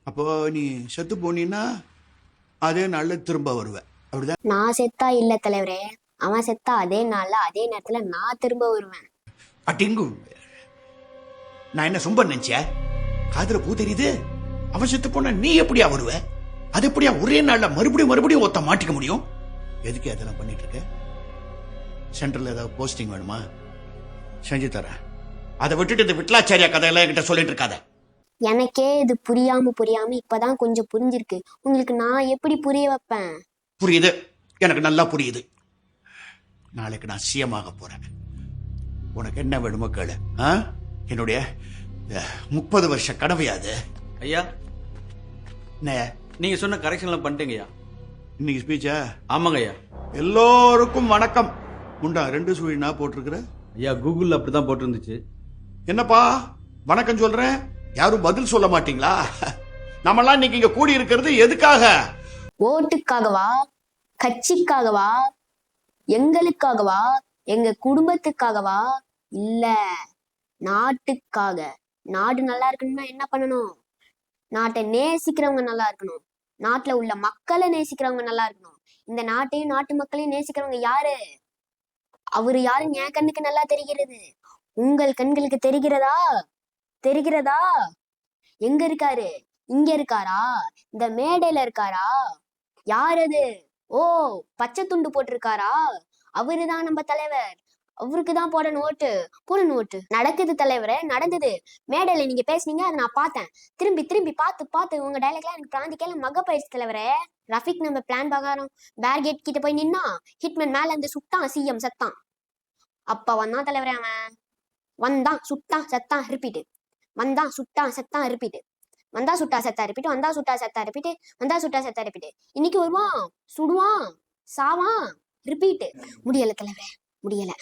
அப்போ நீ செத்து போனீன்னா அதே நாள்ல திரும்ப வருவ, அப்படிதான்? நான் செத்தா இல்ல தலைவரே, அவன் செத்தா அதே நாள்ல அதே நேரத்துல நான் திரும்ப வருவேன். அட்டிங்கு, நான் என்ன சும்ப நினைச்சேன்? காதுல பூ தெரியுது. அவன் செத்து போனா நீ எப்படியா வருவ? அது எப்படியா ஒரே நாள்ல மறுபடியும் ஒத்த மாட்டிக்க முடியும்? எதுக்கு அதெல்லாம் பண்ணிட்டு இருக்க? சென்டர்ல ஏதாவது போஸ்டிங் வேணுமா? செஞ்சு தரேன். அதை விட்டுட்டு இந்த விட்லாச்சாரியா கதையெல்லாம் என்கிட்ட சொல்லிட்டு இருக்காத. எனக்கே இது புரியாம இப்பதான் கொஞ்சம் புரிஞ்சிருக்கு. உங்களுக்கு நான் எப்படி புரிய வைப்பேன்? புரியுது, எனக்கு நல்லா புரியுது. நாளைக்கு நான் சிஎமாக போறேன். உனக்கு என்ன வேணுமோ கேளு. என்னுடைய 30 வருஷ கனவையாது. ஐயா, என்ன நீங்க சொன்ன கரெக்ஷன்லாம் பண்ணிட்டீங்கய்யா. இன்னைக்கு ஸ்பீச்சா? ஆமாங்க ஐயா. எல்லோருக்கும் வணக்கம். முண்டா 2 சுழினா போட்டிருக்கிற? ஐயா, கூகுள்ல அப்படிதான் போட்டிருந்துச்சு. என்னப்பா வணக்கம் சொல்றேன், யாரும் பதில் சொல்ல மாட்டீங்களா? நம்மெல்லாம் இன்னைக்கு இங்க கூடி இருக்கிறது எதுக்காக? ஓட்டுக்காகவா? கட்சிக்காகவா? எங்களுக்காகவா? எங்க குடும்பத்துக்காகவா? இல்ல, நாட்டுக்காக. நாடு நல்லா இருக்கணும்னா என்ன பண்ணணும்? நாட்டை நேசிக்கிறவங்க நல்லா இருக்கணும். நாட்டுல உள்ள மக்களை நேசிக்கிறவங்க நல்லா இருக்கணும். இந்த நாட்டையும் நாட்டு மக்களையும் நேசிக்கிறவங்க யாரு? அவரு யாருன்னு என் கண்ணுக்கு நல்லா தெரிகிறது. உங்கள் கண்களுக்கு தெரிகிறதா? தெரிகிறதா? எங்க இருக்காரு? இங்க இருக்காரா? இந்த மேடையில இருக்காரா? யார் அது? ஓ, பச்சை துண்டு போட்டிருக்காரா? அவருதான் நம்ம தலைவர். அவருக்கு தான் போடணும் ஓட்டு. நடக்குது தலைவரே, நடந்தது. மேடையில நீங்க பேசுனீங்க, அதை நான் பார்த்தேன். திரும்பி பார்த்து உங்க டைலாக்லாம் எனக்கு பிராந்திக்கல மக பயிற்சி தலைவரே. ரஃபிக் நம்ம பிளான் பிரகாரம் பேர்கேட் கிட்ட போய் நின்னா ஹிட்மேன் மேல இருந்து சுட்டான், சிஎம் செத்தான். அப்ப வந்தான் தலைவரே. அவன் வந்தான், சுட்டான், செத்தான், ரிப்பீட். வந்தான், சுட்டான், செத்தான், ரிப்பீட். வந்தா சுட்டா செத்தா ரிப்பீட். வந்தா சுட்டா செத்தா ரிப்பீட். வந்தா சுட்டா செத்தா ரிப்பீட். இன்னைக்கு வருவான், சுடுவான், சாவான், ரிப்பீட். முடியல தலைவரே, முடியல.